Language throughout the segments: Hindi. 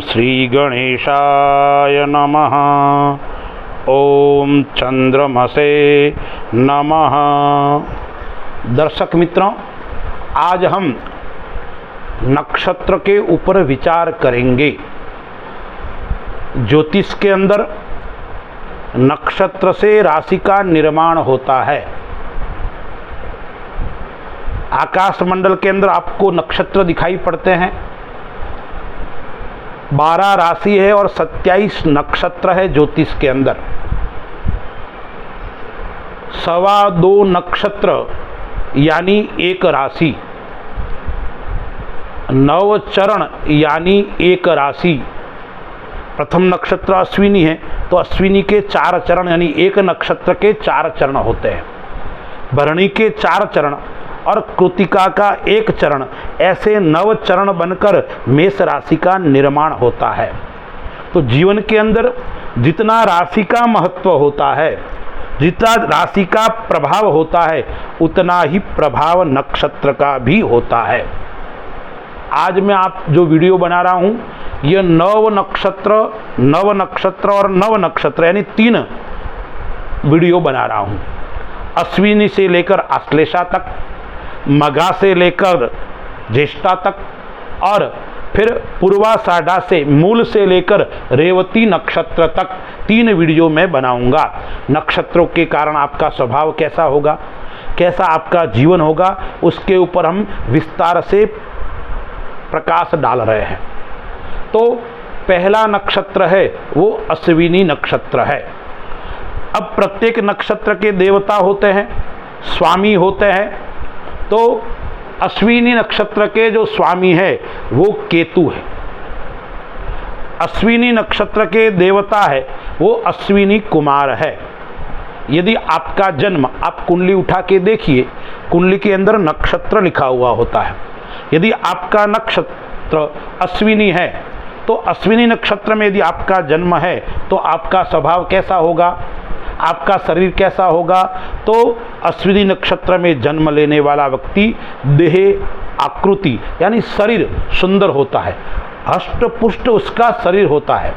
श्री गणेशाय नमः। ओम चंद्रमसे नमः। दर्शक मित्रों, आज हम नक्षत्र के ऊपर विचार करेंगे। ज्योतिष के अंदर नक्षत्र से राशि का निर्माण होता है। आकाश मंडल के अंदर आपको नक्षत्र दिखाई पड़ते हैं। 12 राशि है और 27 नक्षत्र है ज्योतिष के अंदर। 2.25 नक्षत्र यानी एक राशि, 9 चरण यानी एक राशि। प्रथम नक्षत्र अश्विनी है तो अश्विनी के 4 चरण यानी एक नक्षत्र के 4 चरण होते हैं। भरणी के 4 चरण और कृतिका का 1 चरण, ऐसे 9 चरण बनकर मेष राशि का निर्माण होता है। तो जीवन के अंदर जितना राशि का महत्व होता है, जितना राशि का प्रभाव होता है, उतना ही प्रभाव नक्षत्र का भी होता है। आज मैं आप जो वीडियो बना रहा हूँ, यह 9 नक्षत्र और 9 नक्षत्र यानी 3 वीडियो बना रहा हूँ। अश्विनी से लेकर आश्लेषा तक, मघा से लेकर ज्येष्ठा तक और फिर पूर्वाषाढ़ा से मूल से लेकर रेवती नक्षत्र तक 3 वीडियो मैं बनाऊंगा। नक्षत्रों के कारण आपका स्वभाव कैसा होगा, कैसा आपका जीवन होगा, उसके ऊपर हम विस्तार से प्रकाश डाल रहे हैं। तो पहला नक्षत्र है वो अश्विनी नक्षत्र है। अब प्रत्येक नक्षत्र के देवता होते हैं, स्वामी होते हैं। तो अश्विनी नक्षत्र के जो स्वामी है वो केतु है। अश्विनी नक्षत्र के देवता है वो अश्विनी कुमार है। यदि आपका जन्म, आप कुंडली उठा के देखिए, कुंडली के अंदर नक्षत्र लिखा हुआ होता है। यदि आपका नक्षत्र अश्विनी है तो अश्विनी नक्षत्र में यदि आपका जन्म है तो आपका स्वभाव कैसा होगा, आपका शरीर कैसा होगा। तो अश्विनी नक्षत्र में जन्म लेने वाला व्यक्ति देह आकृति यानी शरीर सुंदर होता है, हष्ट पुष्ट उसका शरीर होता है,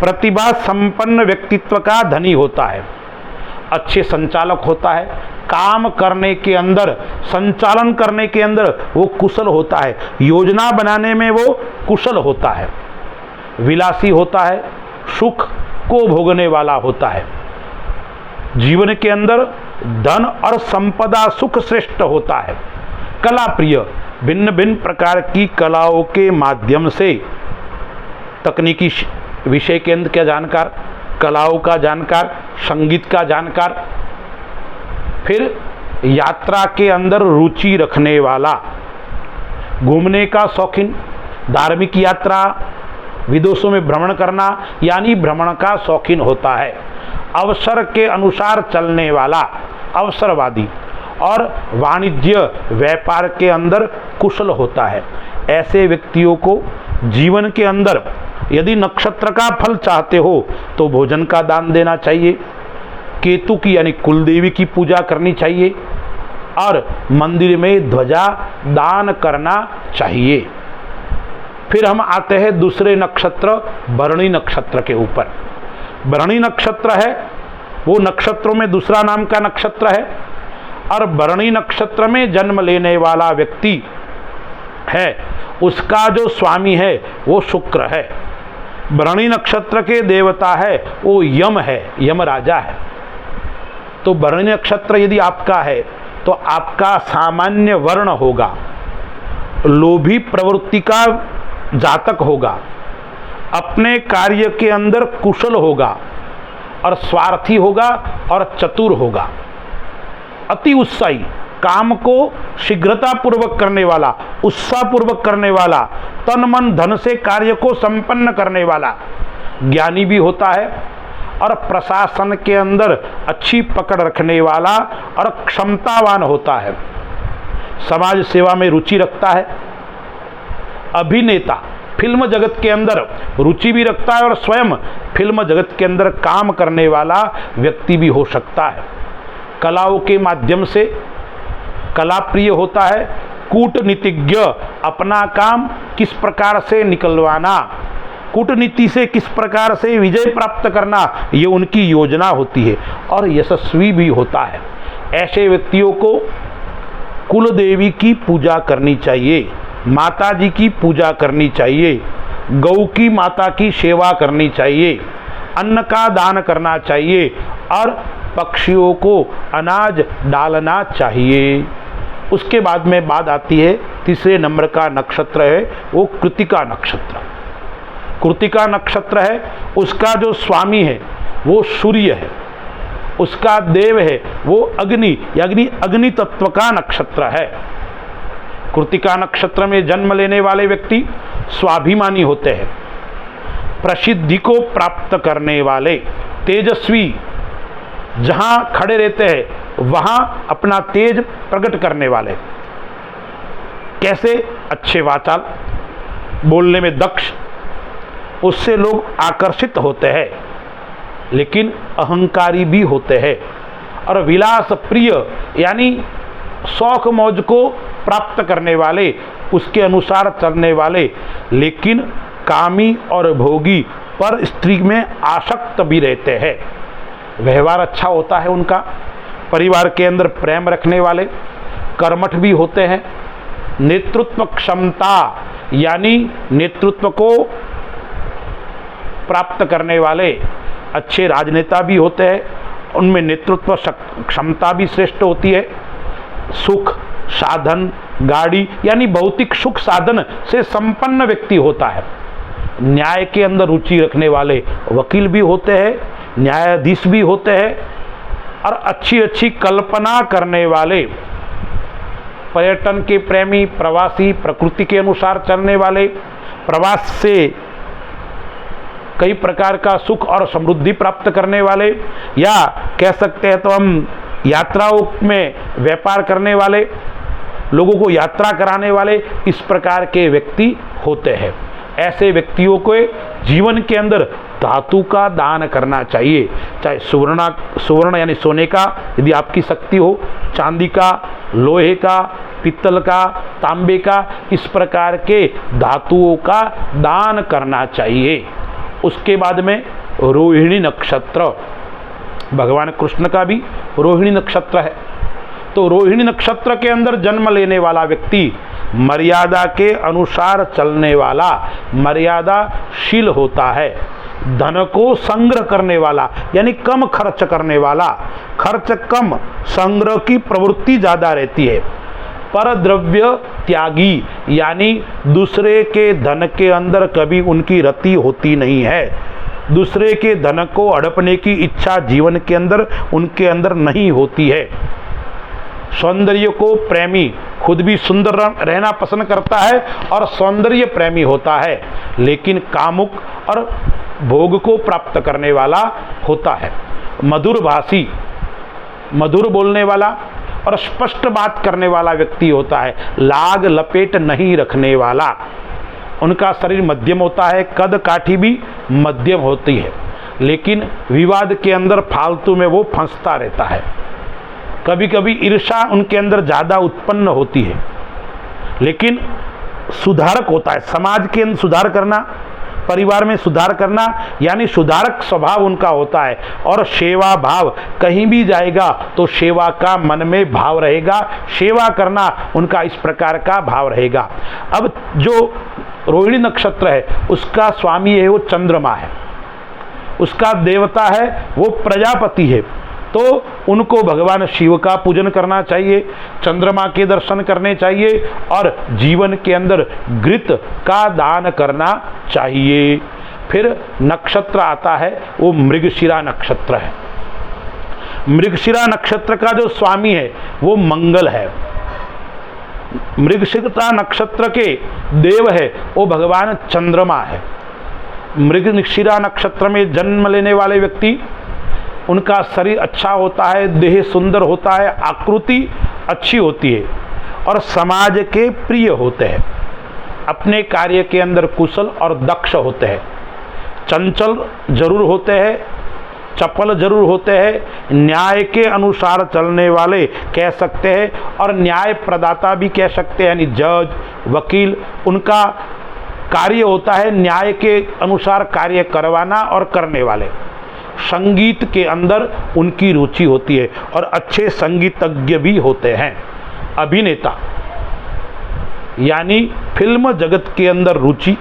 प्रतिभा संपन्न व्यक्तित्व का धनी होता है, अच्छे संचालक होता है, काम करने के अंदर, संचालन करने के अंदर वो कुशल होता है, योजना बनाने में वो कुशल होता है, विलासी होता है, सुख को भोगने वाला होता है, जीवन के अंदर धन और संपदा सुख श्रेष्ठ होता है, कला प्रिय, भिन्न भिन्न प्रकार की कलाओं के माध्यम से तकनीकी विषय के अंदर क्या जानकार, कलाओं का जानकार, संगीत का जानकार, फिर यात्रा के अंदर रुचि रखने वाला, घूमने का शौकीन, धार्मिक यात्रा, विदेशों में भ्रमण करना यानी भ्रमण का शौकीन होता है, अवसर के अनुसार चलने वाला, अवसरवादी और वाणिज्य व्यापार के अंदर कुशल होता है। ऐसे व्यक्तियों को जीवन के अंदर यदि नक्षत्र का फल चाहते हो तो भोजन का दान देना चाहिए, केतु की यानी कुलदेवी की पूजा करनी चाहिए और मंदिर में ध्वजा दान करना चाहिए। फिर हम आते हैं दूसरे नक्षत्र भरणी नक्षत्र के ऊपर। भरणी नक्षत्र है वो नक्षत्रों में दूसरा नाम का नक्षत्र है और भरणी नक्षत्र में जन्म लेने वाला व्यक्ति है, उसका जो स्वामी है वो शुक्र है। भरणी नक्षत्र के देवता है वो यम है, यम राजा है। तो भरणी नक्षत्र यदि आपका है तो आपका सामान्य वर्ण होगा, लोभी प्रवृत्ति का जातक होगा, अपने कार्य के अंदर कुशल होगा और स्वार्थी होगा और चतुर होगा, अति उत्साही, काम को शीघ्रता पूर्वक करने वाला, उत्साह पूर्वक करने वाला, तन मन धन से कार्य को संपन्न करने वाला, ज्ञानी भी होता है और प्रशासन के अंदर अच्छी पकड़ रखने वाला और क्षमतावान होता है, समाज सेवा में रुचि रखता है, अभिनेता, फिल्म जगत के अंदर रुचि भी रखता है और स्वयं फिल्म जगत के अंदर काम करने वाला व्यक्ति भी हो सकता है। कलाओं के माध्यम से कला प्रिय होता है, कूटनीतिज्ञ, अपना काम किस प्रकार से निकलवाना, कूटनीति से किस प्रकार से विजय प्राप्त करना, ये उनकी योजना होती है और यशस्वी भी होता है। ऐसे व्यक्तियों को कुल देवी की पूजा करनी चाहिए, माता जी की पूजा करनी चाहिए, गौ की माता की सेवा करनी चाहिए, अन्न का दान करना चाहिए और पक्षियों को अनाज डालना चाहिए। उसके बाद में बात आती है, तीसरे नंबर का नक्षत्र है वो कृतिका नक्षत्र। कृतिका नक्षत्र है, उसका जो स्वामी है वो सूर्य है, उसका देव है वो अग्नि, अग्नि तत्व का नक्षत्र है। कृतिका नक्षत्र में जन्म लेने वाले व्यक्ति स्वाभिमानी होते हैं, प्रसिद्धि को प्राप्त करने वाले, तेजस्वी, जहां खड़े रहते हैं वहां अपना तेज प्रकट करने वाले, कैसे अच्छे वाचाल, बोलने में दक्ष, उससे लोग आकर्षित होते हैं, लेकिन अहंकारी भी होते हैं और विलास प्रिय यानी शौक मौज को प्राप्त करने वाले, उसके अनुसार चलने वाले, लेकिन कामी और भोगी पर स्त्री में आसक्त भी रहते हैं। व्यवहार अच्छा होता है उनका, परिवार के अंदर प्रेम रखने वाले, कर्मठ भी होते हैं, नेतृत्व क्षमता यानी नेतृत्व को प्राप्त करने वाले अच्छे राजनेता भी होते हैं, उनमें नेतृत्व क्षमता भी श्रेष्ठ होती है। सुख साधन, गाड़ी यानी भौतिक सुख साधन से संपन्न व्यक्ति होता है। न्याय के अंदर रुचि रखने वाले वकील भी होते हैं, न्यायाधीश भी होते हैं और अच्छी अच्छी कल्पना करने वाले, पर्यटन के प्रेमी, प्रवासी, प्रकृति के अनुसार चलने वाले, प्रवास से कई प्रकार का सुख और समृद्धि प्राप्त करने वाले, या कह सकते हैं तो हम यात्राओं में व्यापार करने वाले, लोगों को यात्रा कराने वाले, इस प्रकार के व्यक्ति होते हैं। ऐसे व्यक्तियों को जीवन के अंदर धातु का दान करना चाहिए, चाहे सुवर्ण यानी सोने का यदि आपकी शक्ति हो, चांदी का, लोहे का, पित्तल का, तांबे का, इस प्रकार के धातुओं का दान करना चाहिए। उसके बाद में रोहिणी नक्षत्र, भगवान कृष्ण का भी रोहिणी नक्षत्र है। तो रोहिणी नक्षत्र के अंदर जन्म लेने वाला व्यक्ति मर्यादा के अनुसार चलने वाला, मर्यादाशील होता है, धन को संग्रह करने वाला यानी कम खर्च करने वाला, खर्च कम, संग्रह की प्रवृत्ति ज़्यादा रहती है, पर द्रव्य त्यागी यानी दूसरे के धन के अंदर कभी उनकी रति होती नहीं है, दूसरे के धन को हड़पने की इच्छा जीवन के अंदर उनके अंदर नहीं होती है। सौंदर्य को प्रेमी, खुद भी सुंदर रहना पसंद करता है और सौंदर्य प्रेमी होता है, लेकिन कामुक और भोग को प्राप्त करने वाला होता है। मधुर भाषी, मधुर बोलने वाला और स्पष्ट बात करने वाला व्यक्ति होता है, लाग लपेट नहीं रखने वाला। उनका शरीर मध्यम होता है, कद काठी भी मध्यम होती है, लेकिन विवाद के अंदर फालतू में वो फंसता रहता है। कभी कभी ईर्ष्या उनके अंदर ज़्यादा उत्पन्न होती है, लेकिन सुधारक होता है, समाज के अंदर सुधार करना, परिवार में सुधार करना यानी सुधारक स्वभाव उनका होता है। और सेवा भाव, कहीं भी जाएगा तो सेवा का मन में भाव रहेगा, सेवा करना उनका इस प्रकार का भाव रहेगा। अब जो रोहिणी नक्षत्र है उसका स्वामी है वो चंद्रमा है, उसका देवता है वो प्रजापति है, तो उनको भगवान शिव का पूजन करना चाहिए, चंद्रमा के दर्शन करने चाहिए और जीवन के अंदर घृत का दान करना चाहिए। फिर नक्षत्र आता है वो मृगशिरा नक्षत्र है। मृगशिरा नक्षत्र का जो स्वामी है वो मंगल है। मृगशिरा नक्षत्र के देव है वो भगवान चंद्रमा है। मृगशिरा नक्षत्र में जन्म लेने वाले व्यक्ति, उनका शरीर अच्छा होता है, देह सुंदर होता है, आकृति अच्छी होती है और समाज के प्रिय होते हैं, अपने कार्य के अंदर कुशल और दक्ष होते हैं, चंचल जरूर होते हैं, चपल जरूर होते हैं, न्याय के अनुसार चलने वाले कह सकते हैं और न्याय प्रदाता भी कह सकते हैं, यानी जज, वकील, उनका कार्य होता है न्याय के अनुसार कार्य करवाना और करने वाले। संगीत के अंदर उनकी रुचि होती है और अच्छे संगीतज्ञ भी होते हैं। अभिनेता यानी फिल्म जगत के अंदर रुचि,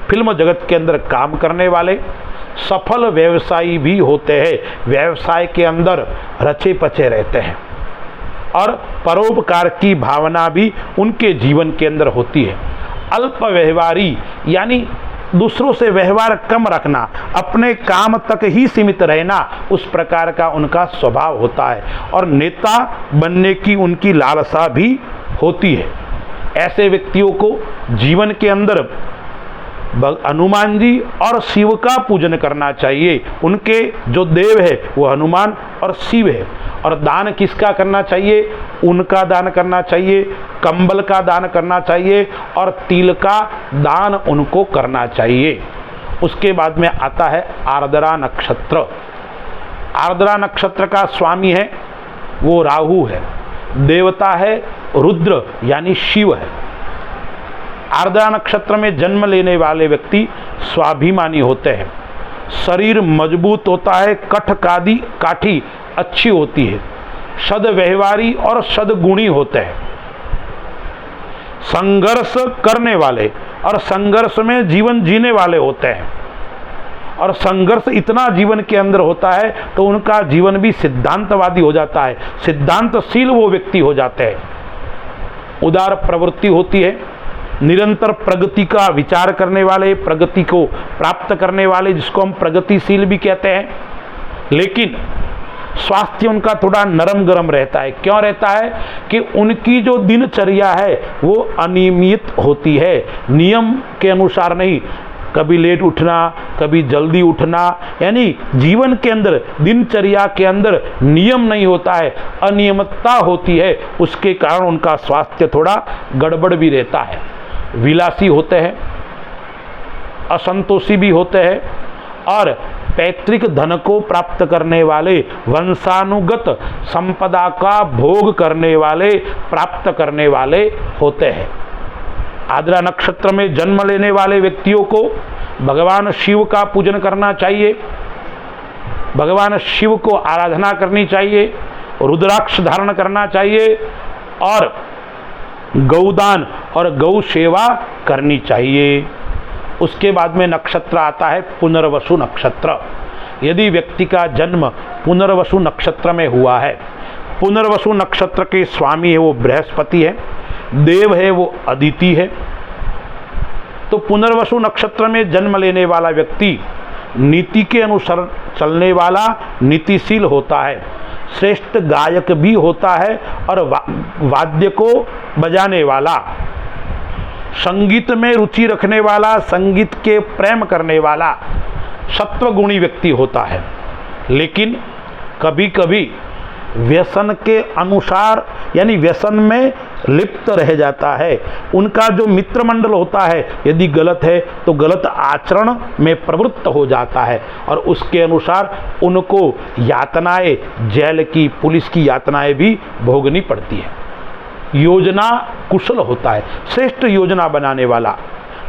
फिल्म जगत के अंदर काम करने वाले सफल व्यवसायी भी होते हैं। व्यवसाय के अंदर रचे पचे रहते हैं और परोपकार की भावना भी उनके जीवन के अंदर होती है। अल्प व्यवहारी यानी दूसरों से व्यवहार कम रखना, अपने काम तक ही सीमित रहना, उस प्रकार का उनका स्वभाव होता है और नेता बनने की उनकी लालसा भी होती है। ऐसे व्यक्तियों को जीवन के अंदर हनुमान जी और शिव का पूजन करना चाहिए। उनके जो देव है वो हनुमान और शिव है। और दान किसका करना चाहिए? उनका दान करना चाहिए, कंबल का दान करना चाहिए और तिल का दान उनको करना चाहिए। उसके बाद में आता है आर्द्रा नक्षत्र। आर्द्रा नक्षत्र का स्वामी है वो राहु है, देवता है रुद्र यानी शिव है। आर्द्रा नक्षत्र में जन्म लेने वाले व्यक्ति स्वाभिमानी होते हैं, शरीर मजबूत होता है, काठी अच्छी होती है, सद्व्यवहारी और सद्गुणी होते हैं, संघर्ष करने वाले और संघर्ष में जीवन जीने वाले होते हैं। और संघर्ष इतना जीवन के अंदर होता है तो उनका जीवन भी सिद्धांतवादी हो जाता है, सिद्धांतशील वो व्यक्ति हो जाते हैं। उदार प्रवृत्ति होती है, निरंतर प्रगति का विचार करने वाले, प्रगति को प्राप्त करने वाले, जिसको हम प्रगतिशील भी कहते हैं। लेकिन स्वास्थ्य उनका थोड़ा नरम गरम रहता है। क्यों रहता है? कि उनकी जो दिनचर्या है वो अनियमित होती है, नियम के अनुसार नहीं, कभी लेट उठना, कभी जल्दी उठना, यानी जीवन के अंदर दिनचर्या के अंदर नियम नहीं होता है, अनियमितता होती है। उसके कारण उनका स्वास्थ्य थोड़ा गड़बड़ भी रहता है। विलासी होते हैं, असंतोषी भी होते हैं और पैतृक धन को प्राप्त करने वाले, वंशानुगत संपदा का भोग करने वाले, प्राप्त करने वाले होते हैं। आर्द्रा नक्षत्र में जन्म लेने वाले व्यक्तियों को भगवान शिव का पूजन करना चाहिए, भगवान शिव को आराधना करनी चाहिए, रुद्राक्ष धारण करना चाहिए और गौदान और गौ सेवा करनी चाहिए। उसके बाद में नक्षत्र आता है पुनर्वसु नक्षत्र। यदि व्यक्ति का जन्म पुनर्वसु नक्षत्र में हुआ है, पुनर्वसु नक्षत्र के स्वामी है वो बृहस्पति है, देव है वो अदिति है। तो पुनर्वसु नक्षत्र में जन्म लेने वाला व्यक्ति नीति के अनुसार चलने वाला, नीतिशील होता है, श्रेष्ठ गायक भी होता है और वाद्य को बजाने वाला, संगीत में रुचि रखने वाला, संगीत के प्रेम करने वाला सत्वगुणी व्यक्ति होता है। लेकिन कभी कभी व्यसन के अनुसार यानी व्यसन में लिप्त रह जाता है। उनका जो मित्र मंडल होता है यदि गलत है तो गलत आचरण में प्रवृत्त हो जाता है और उसके अनुसार उनको यातनाएं, जेल की, पुलिस की यातनाएं भी भोगनी पड़ती है। योजना कुशल होता है, श्रेष्ठ योजना बनाने वाला।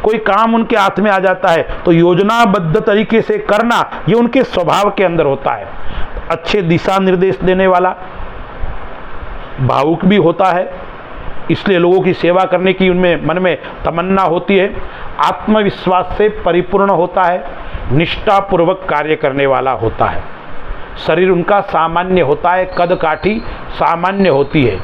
कोई काम उनके हाथ में आ जाता है तो योजनाबद्ध तरीके से करना ये उनके स्वभाव के अंदर होता है। अच्छे दिशा निर्देश देने वाला, भावुक भी होता है, इसलिए लोगों की सेवा करने की उनमें मन में तमन्ना होती है। आत्मविश्वास से परिपूर्ण होता है, निष्ठापूर्वक कार्य करने वाला होता है। शरीर उनका सामान्य होता है, कद काठी सामान्य होती है।